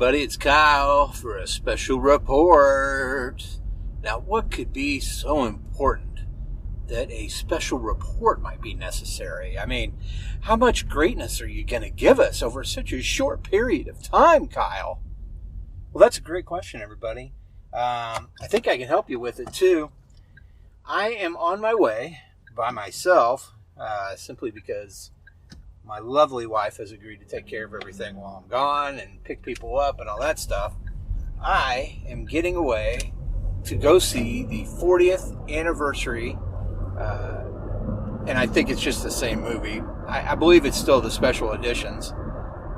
everybody, it's Kyle for a special report. Now, what could be so important that a special report might be necessary? I mean, how much greatness are you going to give us over such a short period of time, Kyle? Well, that's a great question, everybody. I think I can help you with it, too. I am on my way by myself, simply because my lovely wife has agreed to take care of everything while I'm gone and pick people up and all that stuff. I am getting away to go see the 40th anniversary, and I think it's just the same movie. I believe it's still the special editions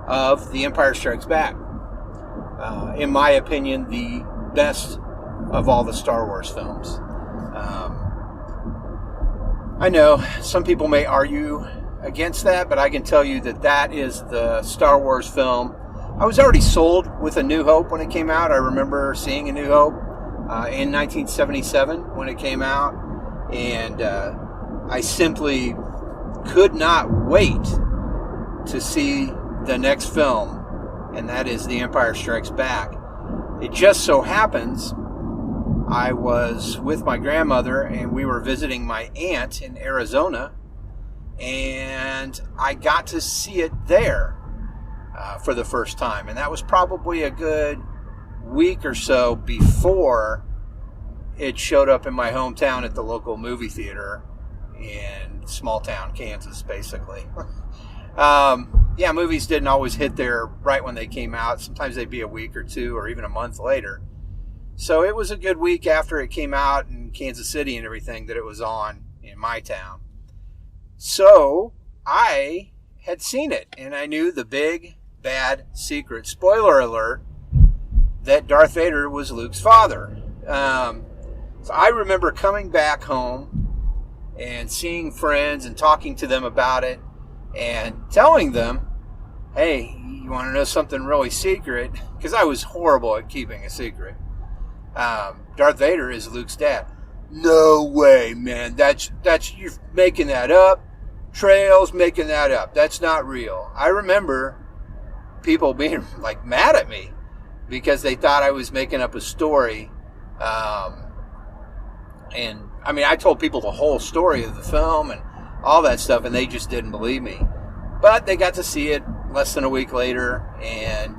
of The Empire Strikes Back. In my opinion, the best of all the Star Wars films. I know some people may argue against that, but I can tell you that that is the Star Wars film. I was already sold with A New Hope when it came out. I remember seeing A New Hope in 1977 when it came out, and I simply could not wait to see the next film, and that is The Empire Strikes Back. It just so happens I was with my grandmother, and we were visiting my aunt in Arizona, and I got to see it there for the first time. And that was probably a good week or so before it showed up in my hometown at the local movie theater in small town Kansas, basically. Yeah, movies didn't always hit there right when they came out. Sometimes they'd be a week or two or even a month later. So it was a good week after it came out in Kansas City and everything that it was on in my town. So I had seen it, and I knew the big, bad secret, spoiler alert, that Darth Vader was Luke's father. So I remember coming back home and seeing friends and talking to them about it and telling them, hey, you want to know something really secret? Because I was horrible at keeping a secret. Darth Vader is Luke's dad. No way, man. That's you're making that up. Trail's making that up. That's not real. I remember people being like mad at me because they thought I was making up a story. And I mean, I told people the whole story of the film and all that stuff, and they just didn't believe me. But they got to see it less than a week later, and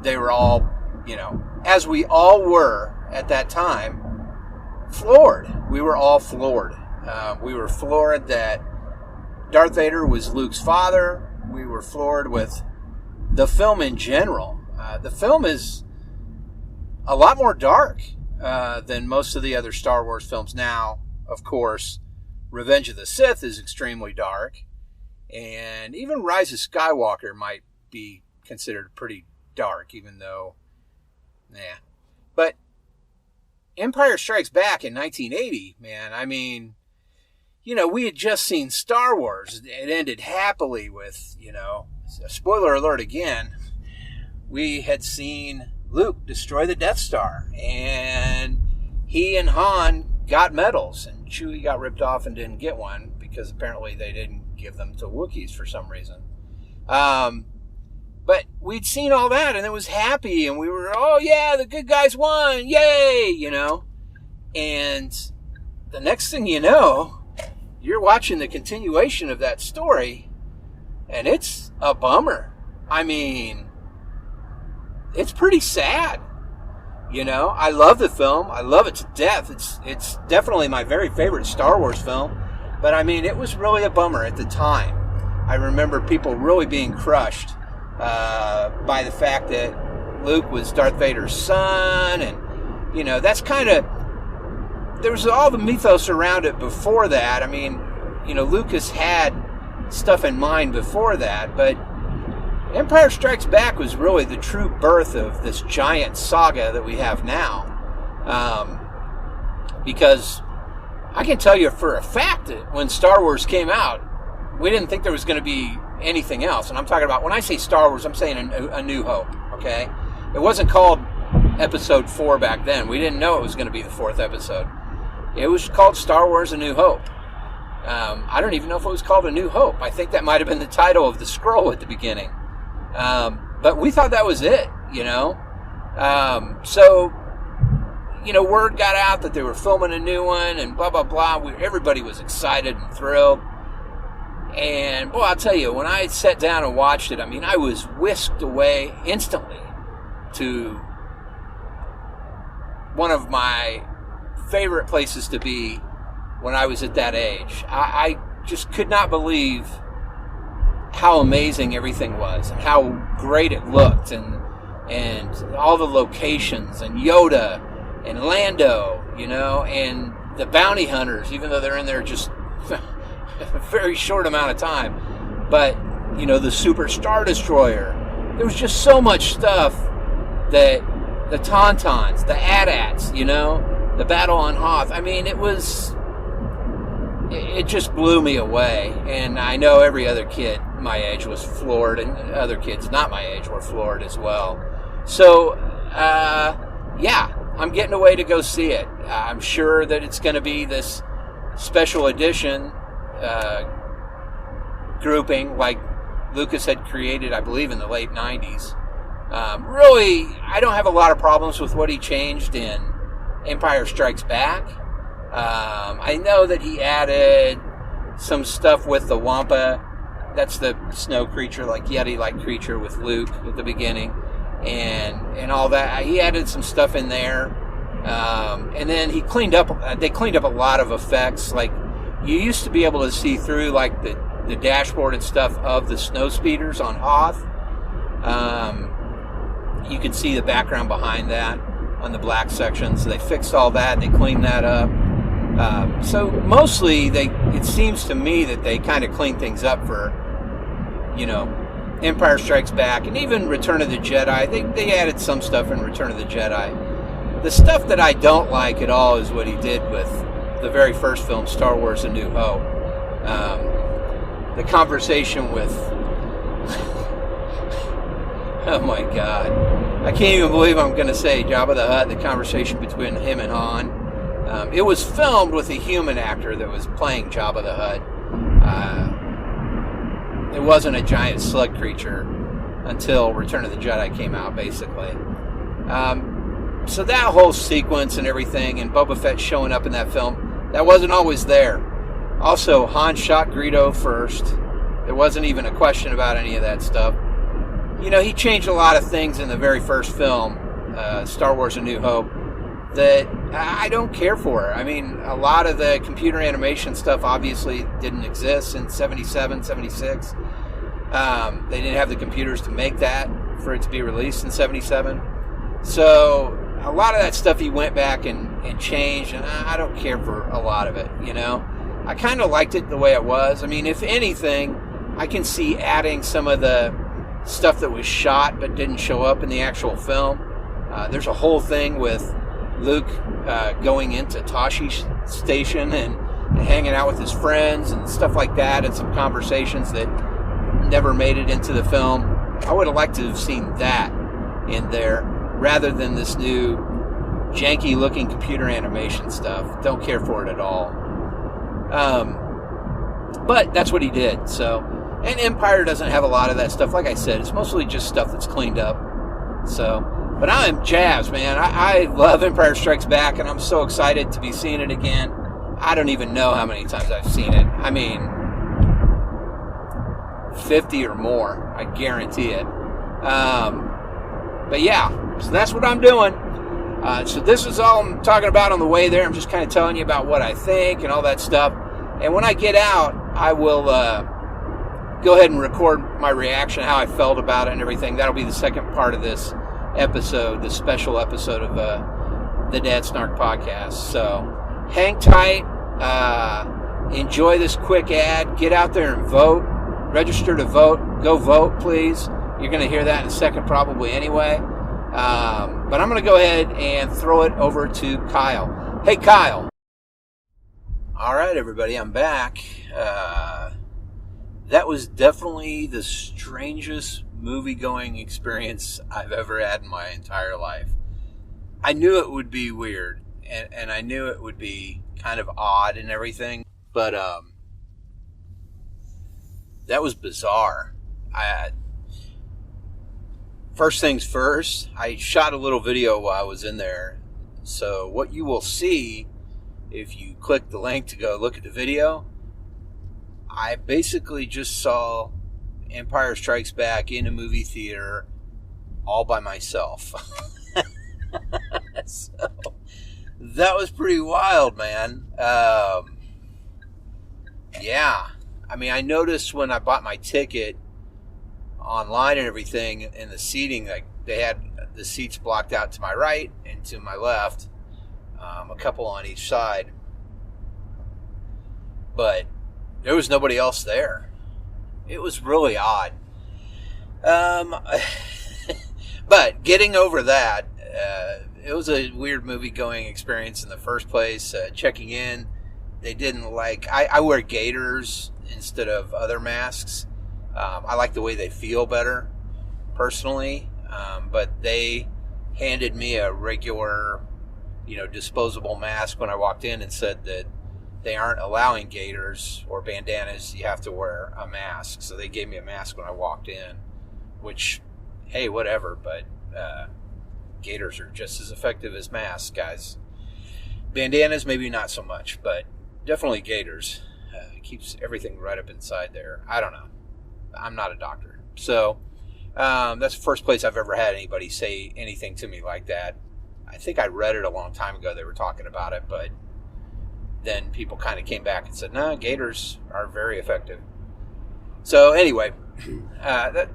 they were all, you know, as we all were at that time, floored. We were all floored. We were floored that Darth Vader was Luke's father. We were floored with the film in general. The film is a lot more dark than most of the other Star Wars films. Now, of course, Revenge of the Sith is extremely dark, and even Rise of Skywalker might be considered pretty dark, even though, But Empire Strikes Back in 1980, man, I mean, you know, we had just seen Star Wars. It ended happily with, you know, spoiler alert again, we had seen Luke destroy the Death Star, and he and Han got medals, and Chewie got ripped off and didn't get one because apparently they didn't give them to Wookiees for some reason. But we'd seen all that, and it was happy, and we were, oh yeah, the good guys won, yay, you know. And the next thing you know, you're watching the continuation of that story, and it's a bummer. I mean, it's pretty sad. You know, I love the film. I love it to death. It's definitely my very favorite Star Wars film. But I mean, it was really a bummer at the time. I remember people really being crushed by the fact that Luke was Darth Vader's son, and you know, that's kind of, there was all the mythos around it before that. I mean, you know, Lucas had stuff in mind before that, but Empire Strikes Back was really the true birth of this giant saga that we have now. Because I can tell you for a fact that when Star Wars came out, we didn't think there was going to be anything else. And I'm talking about, when I say Star Wars, I'm saying a New Hope, okay? It wasn't called Episode 4 back then. We didn't know it was going to be the 4th episode. It was called Star Wars A New Hope. I don't even know if it was called A New Hope. I think that might have been the title of the scroll at the beginning. But we thought that was it, So, word got out that they were filming a new one and blah, blah, blah. Everybody was excited and thrilled. And, boy, I'll tell you, when I sat down and watched it, I was whisked away instantly to one of my favorite places to be when I was at that age. I just could not believe how amazing everything was and how great it looked, and all the locations, and Yoda and Lando, and the bounty hunters, even though they're in there just a very short amount of time. But, the Super Star Destroyer. There was just so much stuff, that the Tauntauns, the AT-ATs, the battle on Hoth. It just blew me away. And I know every other kid my age was floored, and other kids not my age were floored as well. So, I'm getting away to go see it. I'm sure that it's going to be this special edition grouping like Lucas had created, I believe, in the late 90s. Really, I don't have a lot of problems with what he changed in Empire Strikes Back. I know that he added some stuff with the Wampa. That's the snow creature, like Yeti-like creature with Luke at the beginning, and all that. He added some stuff in there, and then they cleaned up a lot of effects. Like, you used to be able to see through like the dashboard and stuff of the snow speeders on Hoth. You could see the background behind that on the black section. So they fixed all that. They cleaned that up. So mostly it seems to me that they kind of cleaned things up for, Empire Strikes Back, and even Return of the Jedi. They added some stuff in Return of the Jedi. The stuff that I don't like at all is what he did with the very first film, Star Wars: A New Hope. The conversation with oh my God, I can't even believe I'm going to say Jabba the Hutt. The conversation between him and Han. It was filmed with a human actor that was playing Jabba the Hutt. It wasn't a giant slug creature until Return of the Jedi came out, basically. So that whole sequence and everything, and Boba Fett showing up in that film, that wasn't always there. Also, Han shot Greedo first. There wasn't even a question about any of that stuff. He changed a lot of things in the very first film, Star Wars: A New Hope, that I don't care for. A lot of the computer animation stuff obviously didn't exist in 77, 76. They didn't have the computers to make that for it to be released in 77. So a lot of that stuff he went back and changed, and I don't care for a lot of it, I kind of liked it the way it was. If anything, I can see adding some of the stuff that was shot but didn't show up in the actual film. There's a whole thing with Luke going into Tashi Station and hanging out with his friends and stuff like that, and some conversations that never made it into the film. I would have liked to have seen that in there rather than this new janky looking computer animation stuff. Don't care for it at all. But that's what he did. So, and Empire doesn't have a lot of that stuff. Like I said, it's mostly just stuff that's cleaned up. So, but I'm jazzed, man. I love Empire Strikes Back, and I'm so excited to be seeing it again. I don't even know how many times I've seen it. 50 or more. I guarantee it. But yeah, so that's what I'm doing. So this is all I'm talking about on the way there. I'm just kind of telling you about what I think and all that stuff. And when I get out, I will go ahead and record my reaction, how I felt about it and everything. That'll be the second part of this episode, this special episode of the Dad Snark podcast. So hang tight. Enjoy this quick ad. Get out there and vote. Register to vote. Go vote, please. You're going to hear that in a second probably anyway. But I'm going to go ahead and throw it over to Kyle. Hey, Kyle. All right, everybody, I'm back. That was definitely the strangest movie-going experience I've ever had in my entire life. I knew it would be weird, and I knew it would be kind of odd and everything, but that was bizarre. First things first, I shot a little video while I was in there. So what you will see if you click the link to go look at the video, I basically just saw Empire Strikes Back in a movie theater all by myself. So that was pretty wild, man. Yeah. I mean, I noticed when I bought my ticket online and everything, and the seating, like they had the seats blocked out to my right and to my left, a couple on each side, but there was nobody else there. It was really odd. But getting over that, it was a weird movie going experience in the first place. Checking in, they didn't like, I wear gaiters instead of other masks. I like the way they feel better, personally. But they handed me a regular, disposable mask when I walked in and said that they aren't allowing gaiters or bandanas. You have to wear a mask. So they gave me a mask when I walked in, which, hey, whatever. But gaiters are just as effective as masks, guys. Bandanas, maybe not so much, but definitely gaiters. It keeps everything right up inside there. I don't know. I'm not a doctor. So that's the first place I've ever had anybody say anything to me like that. I think I read it a long time ago. They were talking about it, but then people kind of came back and said, no, gaiters are very effective. So anyway,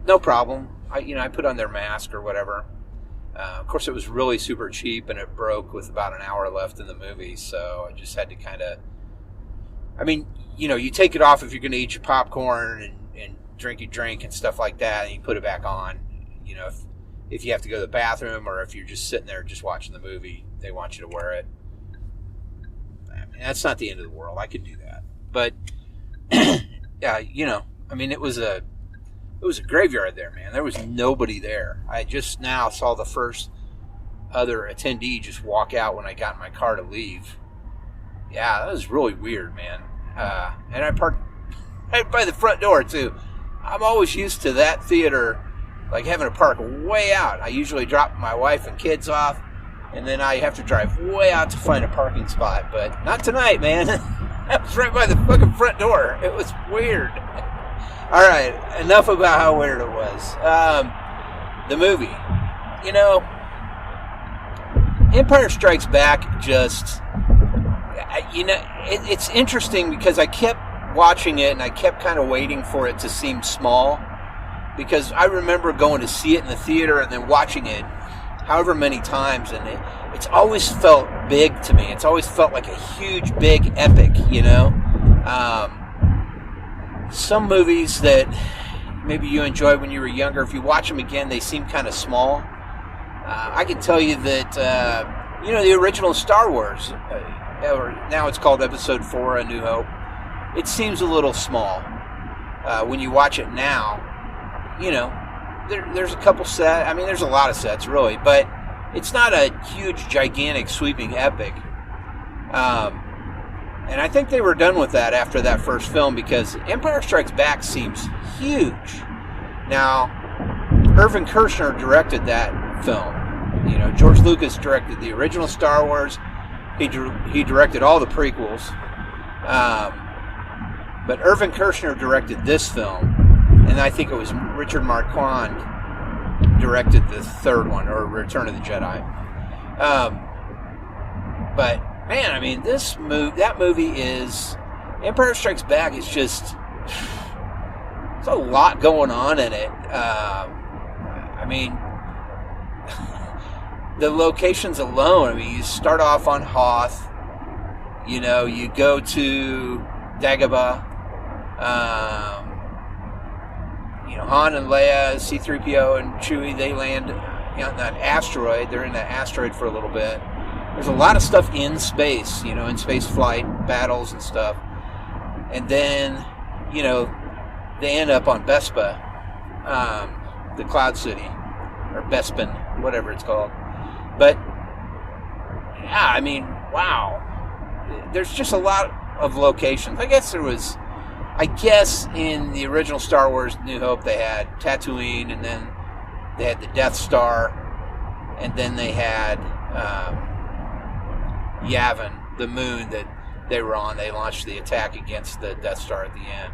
no problem. I put on their mask or whatever. Of course, it was really super cheap, and it broke with about an hour left in the movie. So I just had to kind of, you take it off if you're going to eat your popcorn and drink your drink and stuff like that, and you put it back on. If you have to go to the bathroom, or if you're just sitting there just watching the movie, they want you to wear it. That's not the end of the world. I could do that. But yeah, it was a graveyard there, man. There was nobody there. I just now saw the first other attendee just walk out when I got in my car to leave. Yeah, that was really weird, man. And I parked right by the front door, too. I'm always used to that theater, like having to park way out. I usually drop my wife and kids off, and then I have to drive way out to find a parking spot. But not tonight, man. I was right by the fucking front door. It was weird. All right, enough about how weird it was. The movie. Empire Strikes Back just, it's interesting because I kept watching it and I kept kind of waiting for it to seem small, because I remember going to see it in the theater and then watching it however many times, and it's always felt big to me. It's always felt like a huge, big epic, Some movies that maybe you enjoyed when you were younger, if you watch them again, they seem kind of small. I can tell you that, the original Star Wars, or now it's called Episode 4, A New Hope, it seems a little small. When you watch it now, there's a couple sets. There's a lot of sets, really, but it's not a huge, gigantic, sweeping epic. And I think they were done with that after that first film, because Empire Strikes Back seems huge. Now, Irvin Kershner directed that film. George Lucas directed the original Star Wars. He directed all the prequels. But Irvin Kershner directed this film, and I think it was Richard Marquand directed the third one, or Return of the Jedi. But man, that movie is, Empire Strikes Back is just, there's a lot going on in it. The locations alone, you start off on Hoth, you go to Dagobah, Han and Leia, C-3PO and Chewie, they land on that asteroid. They're in that asteroid for a little bit. There's a lot of stuff in space, in space flight, battles and stuff. And then, they end up on Bespa, the Cloud City, or Bespin, whatever it's called. But, yeah, wow. There's just a lot of locations. I guess in the original Star Wars New Hope, they had Tatooine, and then they had the Death Star, and then they had Yavin, the moon that they were on. They launched the attack against the Death Star at the end.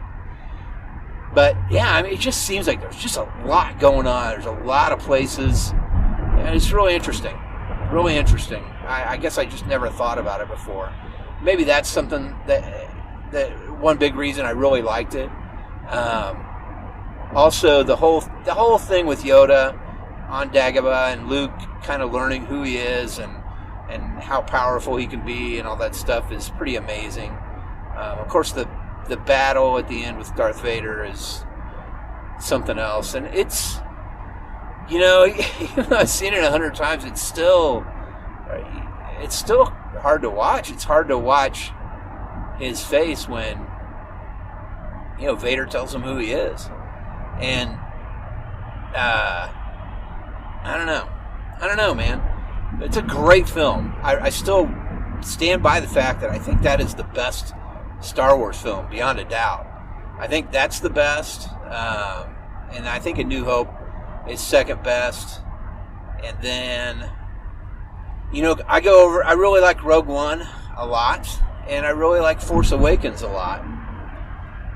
But yeah, I mean, it just seems like there's just a lot going on. There's a lot of places, and it's really interesting. Really interesting. I guess I just never thought about it before. Maybe that's something that one big reason I really liked it. Also, the whole thing with Yoda on Dagobah and Luke kind of learning who he is and how powerful he can be and all that stuff is pretty amazing. Of course, the battle at the end with Darth Vader is something else, and it's, you know, even though I've seen it 100 times, it's still hard to watch. It's hard to watch his face when, you know, Vader tells him who he is. And I don't know, man. It's a great film. I still stand by the fact that I think that is the best Star Wars film, beyond a doubt. I think that's the best, and I think A New Hope is second best. And then, you know, I really like Rogue One a lot, and I really like Force Awakens a lot.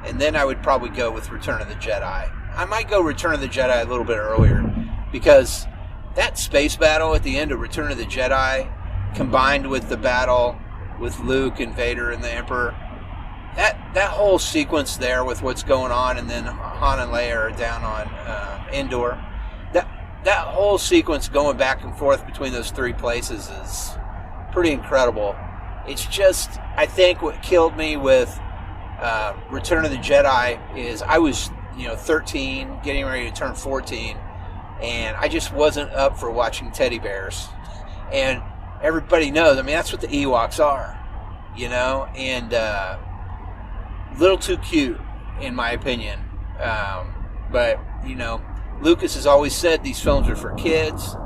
And then I would probably go with Return of the Jedi. I might go Return of the Jedi a little bit earlier, because that space battle at the end of Return of the Jedi, combined with the battle with Luke and Vader and the Emperor, that whole sequence there with what's going on, and then Han and Leia are down on Endor, that whole sequence going back and forth between those three places is pretty incredible. It's just, I think what killed me with Return of the Jedi is I was, 13, getting ready to turn 14, and I just wasn't up for watching teddy bears. And everybody knows, I mean, that's what the Ewoks are, and little too cute, in my opinion. But, Lucas has always said these films are for kids,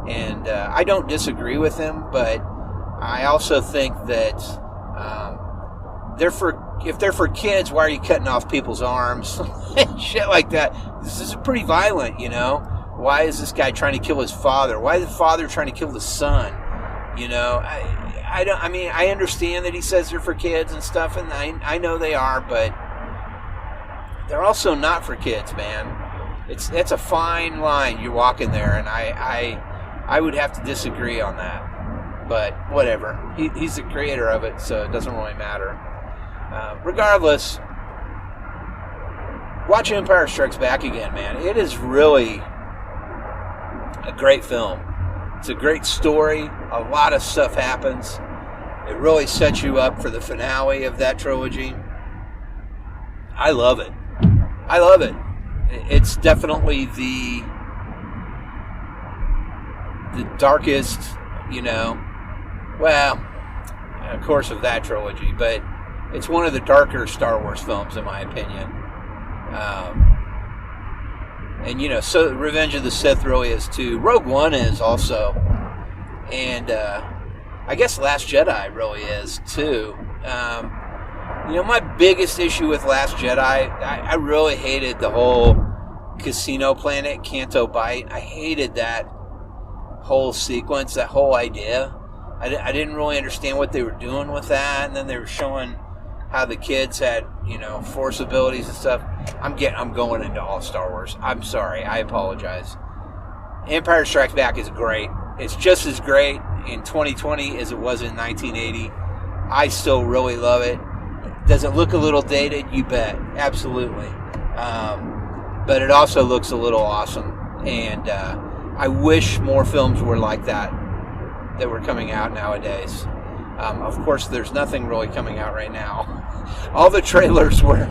and I don't disagree with him, but I also think that if they're for kids, why are you cutting off people's arms? Shit like that. This is pretty violent, Why is this guy trying to kill his father? Why is the father trying to kill the son? I understand that he says they're for kids and stuff, and I know they are, but they're also not for kids, man. It's a fine line you're walking there, and I would have to disagree on that. But whatever. He's the creator of it, so it doesn't really matter. Regardless, watch Empire Strikes Back again, man. It is really a great film. It's a great story. A lot of stuff happens. It really sets you up for the finale of that trilogy. I love it. It's definitely the darkest, of course, of that trilogy, but it's one of the darker Star Wars films, in my opinion. So Revenge of the Sith really is too. Rogue One is also. And I guess Last Jedi really is too. My biggest issue with Last Jedi, I really hated the whole casino planet, Canto Bight. I hated that whole sequence, that whole idea. I didn't really understand what they were doing with that, and then they were showing how the kids had, force abilities and stuff. I'm going into all Star Wars. I'm sorry. I apologize. Empire Strikes Back is great. It's just as great in 2020 as it was in 1980. I still really love it. Does it look a little dated? You bet. Absolutely. But it also looks a little awesome. And I wish more films were like that were coming out nowadays. Of course, there's nothing really coming out right now. All the trailers were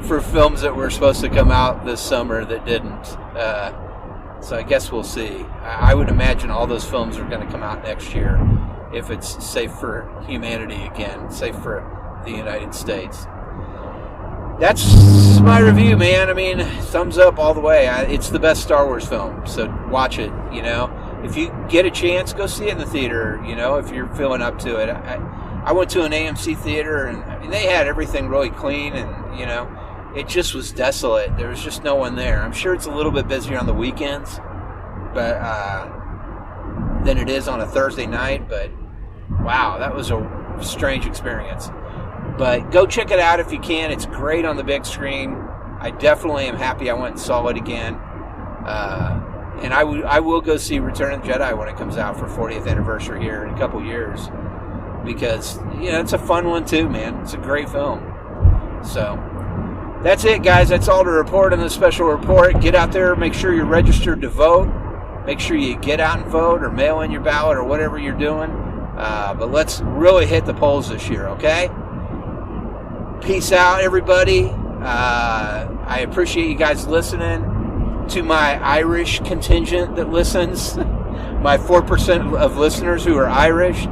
for films that were supposed to come out this summer that didn't. So I guess we'll see. I would imagine all those films are going to come out next year if it's safe for humanity again, safe for the United States. That's my review, man. I mean, thumbs up all the way. It's the best Star Wars film, so watch it, If you get a chance, go see it in the theater, if you're feeling up to it. I went to an AMC theater, and they had everything really clean, and, it just was desolate. There was just no one there. I'm sure it's a little bit busier on the weekends, but than it is on a Thursday night. But wow, that was a strange experience. But go check it out if you can. It's great on the big screen. I definitely am happy I went and saw it again. And I will go see Return of the Jedi when it comes out for 40th anniversary here in a couple years, because it's a fun one too, man. It's a great film. So that's it, guys. That's all to report on this special report. Get out there, make sure you're registered to vote. Make sure you get out and vote or mail in your ballot or whatever you're doing. But let's really hit the polls this year, okay? Peace out, everybody. I appreciate you guys listening. To my Irish contingent that listens, my 4% of listeners who are Irish,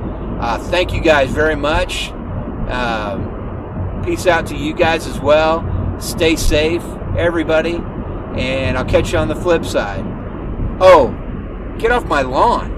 thank you guys very much. Peace out to you guys as well. Stay safe, everybody, and I'll catch you on the flip side. Oh, get off my lawn.